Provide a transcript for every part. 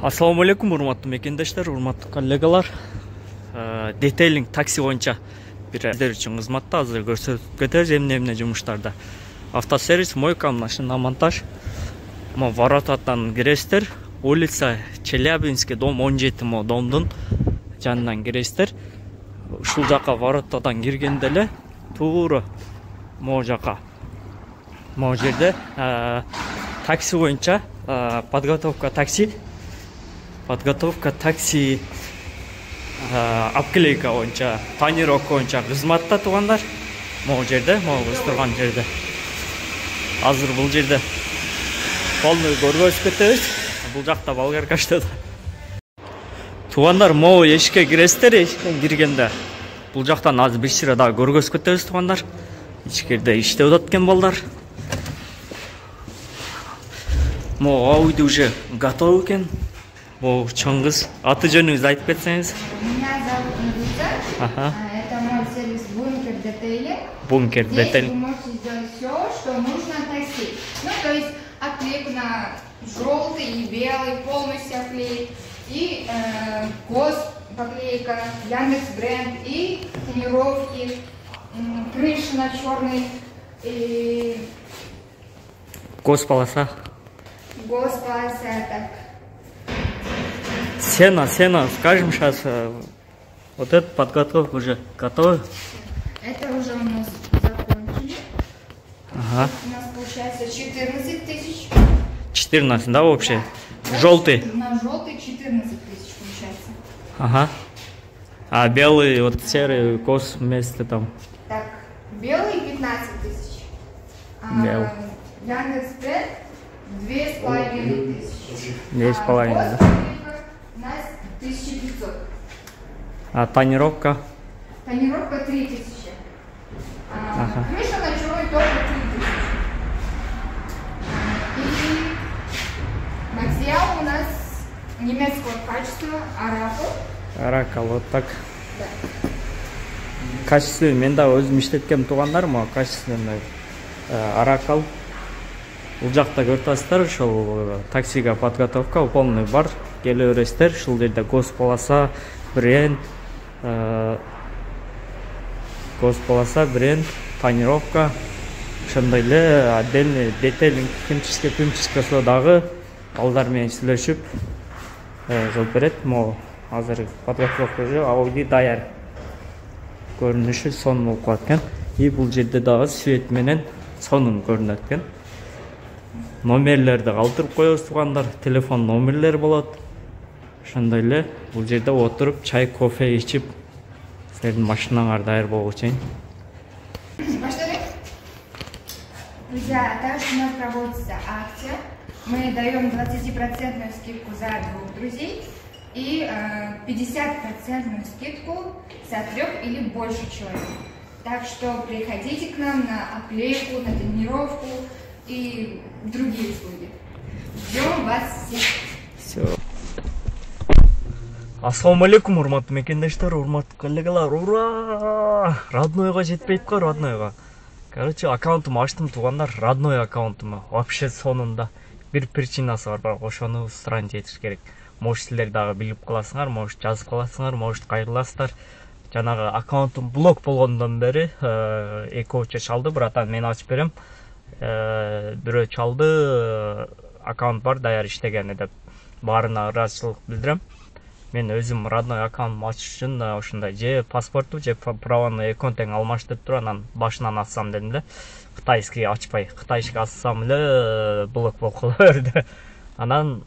Ассаламу алейкум, урматтуу мекендештер, урматтуу коллегалар. Детейлинг такси боюнча бир сиздер үчүн кызматта азыр көрсөтүп кетебиз эмне жумуштарда. Автосервис, мойка, машина монтаж. Воротадан киресиздер. Улица Челябинский, дом 17 домдун жанынан киресиздер. Ушул жака воротадан киргенде эле туура могу жака, могу жерде такси боюнча подготовка такси обклейка боюнча, тонировка боюнча кызматта туугандар. Могу жерде, могу кыз турган жерде. Азыр бул жерде полный көргөзүп кетебиз. Бул жакта болгаркаштада. Туугандар, могу эшикке киресиздер, эшиктен киргенде бул жактан азыр бир сыра дагы көргөзүп кетебиз туугандар. Ичкерде иштеп атат экен балдар. Могу ауйду уже готов экен. Могу чоң кыз. Аты жөнүңүздү айтып кетсеңиз. Меня зовут Надежда. Это мой сервис Бункер Детейлинг. Бункер Здесь Детейлинг. вы можете сделать все, что нужно такси. Ну, то есть отклейку на желтый и белый, полностью оклеить. И поклейка, Яндекс бренд, и тонировки, крыша на черный, и Госполоса. госполоса, так. Сено, скажем сейчас, вот эта подготовка уже готова. Это уже у нас закончили. Ага. У нас получается 14 тысяч. 14, да, вообще? Желтый. На желтый 14 тысяч получается. Ага. А белый, вот серый, кос вместе там. Так, белый 15 тысяч. Белый. Яндекс бренд 2500. 2,5, да? У нас 1500. А тонировка? Тонировка 3000. Ага. Крыша на черный тоже 3000. И материал у нас немецкого качества, Аракал, вот так. Да. Качество, мен да өзүм иштеткем туугандар, качественный аракал. Бул жакта көрүп атасыздар, ошол таксига подготовка полный бар. Келе бересиздер, ушул жерде госполоса, бренд, тонировка, ошондой эле отдельный детейлинг, химчистка дагы балдар менен сүйлөшүп жооп берет. Могу азыр подготовка уже ауди даяр. Көрүнүшү сонун болуп калат экен. И бул жерде дагы свет менен сонун көрүнөт экен. Номерлерди калтырып коебуз туугандар, телефон номерлери болот. Ошондой эле бул жерде отуруп чай, кофе ичип, силердин машинаңар даяр болгу чейин. Друзья, также у нас проводится акция. Мы даем 20% скидку за 2 друзей и 50% скидку за 3 или больше человек. Так что приходите к нам на оклейку, на тренировку и другие услуги. Ждем вас всех. Все. Ассаламу алейкум, урматтуу мекендештер, урматтуу коллегалар. Ура! Роднойго жетпейт го, роднойго. Короче, аккаунтум ачтым туугандар, родной аккаунтум. Вообще сонунда бир причинасы бар, бирок ошону страничке жетиш керек. Может силер дагы билип каласыңар, может жазып каласыңар, может кайрыласыздар. Жанагы аккаунтум блок болгондон бери 2 чалды, братан мен ачып берем. Бирөө чалды, аккаунт бар, даяр иштегени деп. Баарына ыраазычылык билдирем. Мен өзүм родной аккаунт ачыш үчүн ушундай же паспорту же праваны экон тең алмаштырып туруп анан башынан ачсам дедим да. Кытайский ачпай, кытайский ачсам эле блок болуп кала берди. Анан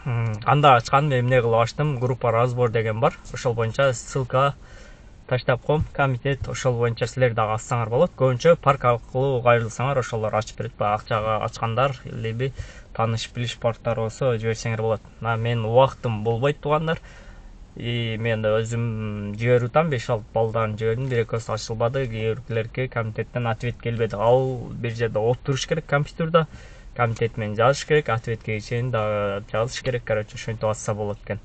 анда ачканым эмне кылып ачтым, группа разбор деген бар. Ошол боюнча ссылка таштап коем, комитет, ошол боюнча силер дагы ачсаңар болот. Көбүнчө парк аркылуу кайрылсаңар, ошолор ачып берет. Акчага ачкандар леби таныш билиш парктар болсо жиберсеңер болот. Мен убактым болбойт туугандар. И мен өзүм жиберип атам, 5-6 балдарын жибердим, бир-экөөсү ачылбады. Кээ биркилерге комитеттен ответ келбеди. Ал бир жерде отуруш керек компьютерде. Комитет менен жазыш керек, ответке чейин дагы жазыш керек. Короче, ошентип атса болот экен.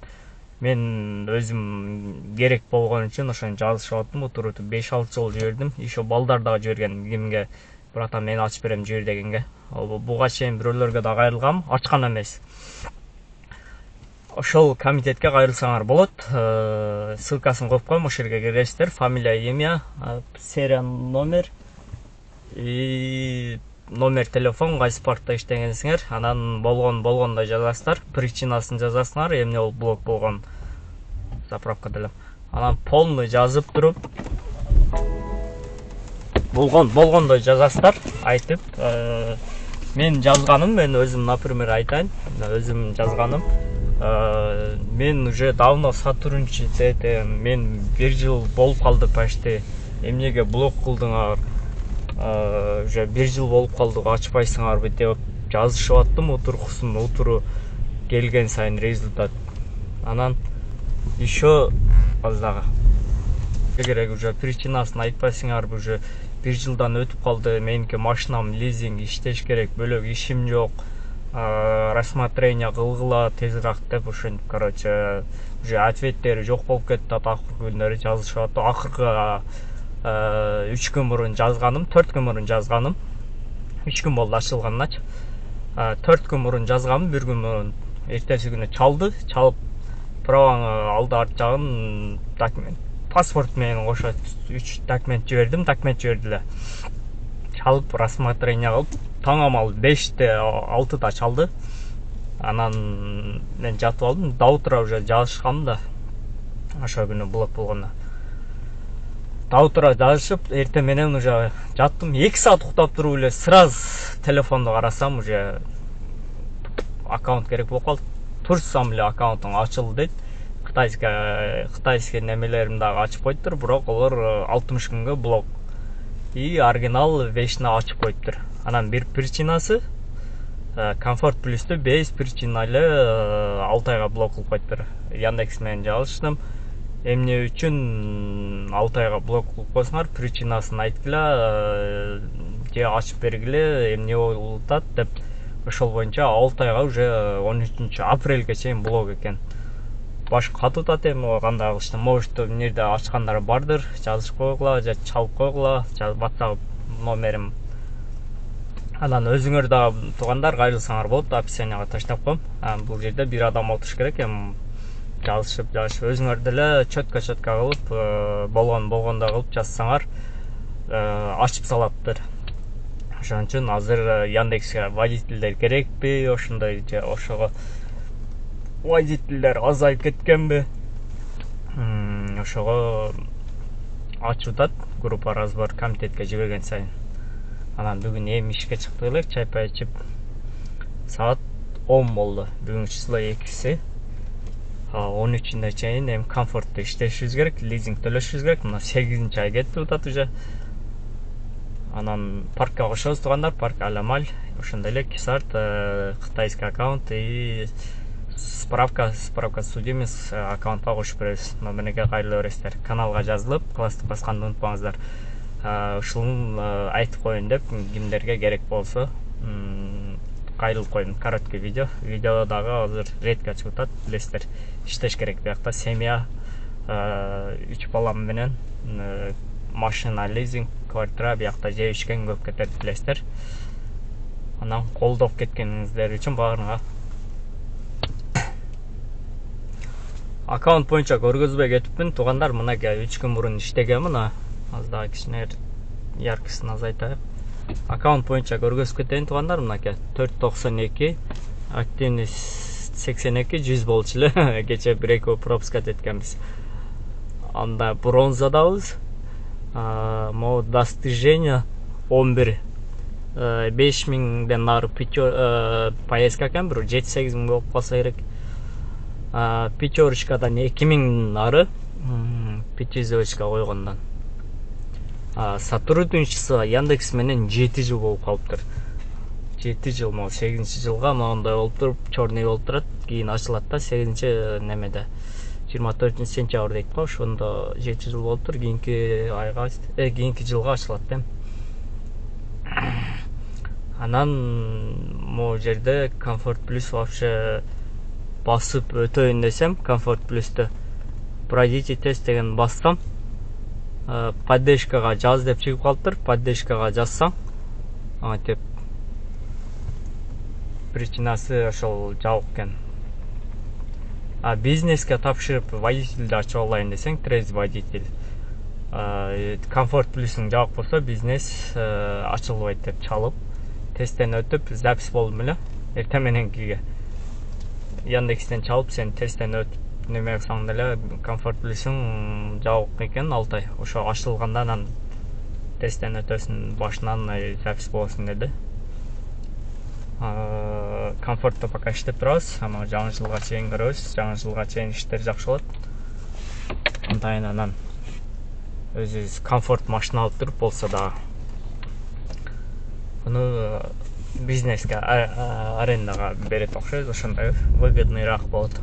Мен өзүм керек болгон үчүн ошону жазышып аттым, отуруп 5-6 жол жибердим. Ишо балдар дагы жиберген, кимге братан мен ачып берем жибер дегенге. Буга чейин бирөөлөргө да кайрылгам, ачкан эмес. ошол комитетке кайрылсаңар болот. Ссылкасын коюп коем, ошол жерге киресиздер. Фамилия, имя, серия, номер и номер телефон, кайсы паркта иштегенсиңер, анан болгондой жазасыздар, причинасын жазасыңар, эмне болуп блок болгон, заправка делем. Анан полный жазып туруп, болгондой жазасыздар, айтып, мен жазганым, мен өзүм, например, айтайын, өзүм жазганым. Мен уже давно сотрудничать этем, мен 1 жыл болуп калды почти. Эмнеге блок кылдыңар? Уже 1 жыл болуп калды, ачпайсыңарбы деп жазышып аттым, утуру келген сайын результат. Анан еще аздагы керек уже причинасын айтпайсыңарбы, уже 1 жылдан өтүп калды, меники машинам лизинг, иштеш керек, бөлөк ишим жок, рассмотрение кылгыла тезирак деп, ошентип, короче, уже ответтери жок болуп кетти, акыркы күндөрү жазышып аттым. Акыркы 3 күн мурун жазганым, 4 күн мурун жазганым. 3 күн болду ачылганына. 4 күн мурун жазганым, 1 күн мурун эртеси күнү чалып праваңы алды арт жагын документ, паспорт менен кошо 3 документ жибердиле. Чалып рассмотрение кылып, таңамал 5-те 6-да чалды. Анан мен жатып алдым, да утра уже жазышкам да. Ошол күнү блок болгондо. Да утра жазышып, эртең менен уже жаттым. 2 саат уктап туруп эле сразу телефонду карасам, уже аккаунт керек болуп калды. Турсам эле аккаунтуң ачылды дейт. Кытайский немелерим дагы ачып коюптур, бирок олар 60 күнгө блок. И оригинал вечный ачып коюптур. Анан бир причинасы Комфорт Плюсту без причинали 6 айга блок кылып коюптур. Яндекс менен жалыштым. Эмне үчүн 6 айга блок кылып койсоңор, причинасын айткыла, же ачып бергиле, эмне болуп атат деп. Ошол боюнча 6 айга уже 13 апрелге чейин блок экен. Баш катып атат эми, кандай кылыштым. Может, эмнеде ачкандар бардыр, жазышып койгула, же чалып койгула, WhatsApp номерим. Анан өзүңөр да туугандар кайрылсаңар болот, описанияга таштап коем. Бул жерде бир адам отуруш керек, эми жазышып өзүңөр деле чөткө кылып, болгондой кылып жазсаңар, ачып салаттыр. Ошон үчүн азыр Яндекске водительдер керекпи, ошондой же ошого водительдер азайып кеткенби? Ошого ачып атат, группа разбор комитетке жиберген сайын. Анан бүгүн эми ишке чыктык элек, чай пай ичип, саат 10 болду. Бүгүн число 2-си. 13-үнө чейин эми комфортто иштешибиз керек, лизинг төлөшүбүз керек. Мына 8-чи ай кетип атат уже. Анан паркка кошобуз туугандар, парк Аламаль, ошондой эле Кисарт, кытайский аккаунт и справка судимиз аккаунтка кошуп беребиз. Номерге кайрыла бересиздер. Каналга жазылып, класстык басканды унутпаңыздар. Ушуну айтып коеюн деп, кимдерге керек болсо кайрылып коеюн. Короткий видео. Видео дагы азыр редко чыгып атат, билесиздер. Иштеш керек биякта, семья, 3 балам менен, машина, лизинг, квартира, биякта жеп ичкен көп кетет, билесиздер. Анан колдоп кеткениңиздер үчүн баарыңа аккаунт боюнча көргөзбөй кетипмин туугандар. Мынакей 3 күн мурун иштеген, мына аздагы кичине яркысын азайтайын. Аккаунт боюнча көргөзүп кетейин туугандар. Мынакей 492, активность 82, 100 болчу эле. Кече 1-2 пропуска эткенбиз. Анда бронзадабыз. Мо достижение 11. 5000ден нары поездка экен, бир 7-8 миң болуп калса керек. Пятерочкадан 2000 нары 500 койгондон. Сотрудничество Яндекс менен 7 жыл болуп калыптыр. 7 жыл, могу 8-чи жылга моундай болуп туруп, черный болуп турат, кийин ачылат да, 8-чи немеде 24 сентябрь дейт го, ошондо 7 жыл болуп тур, кийинки айга, кийинки жылга ачылат да. Анан могу жерде Комфорт Плюс вообще басып өтөйүн десем, Комфорт Плюсту пройдите тест деген бассам, поддержкага жаз деп чыгып калыптыр. Поддержкага жазсаң, антип причинасы ошол жабык экен. Бизнеске тапшырып водительді ачып алайын десең, трезв водитель. Комфорт плюсың жабық болса, бизнес ачылбайт деп чалып, тесттен өтіп, запись болдым эле. Эртең мененкиге Яндекстен чалып, сен тесттен өтүп неме кылсаң деле комфорт плюсың жабык экен 6 ай. Ошо ачылганда анан тесттен өтөсүн, башынан запись болосуң деди. Комфортто пока иштеп турабыз, ама жаңы жылга чейин көрөбүз. Жаңы жылга чейин иштер жакшы болот. Антайын анан өзүбүз комфорт машина алып туруп болсо да муну бизнеске арендага берет окшойт, ошондой выгодныйраак болот.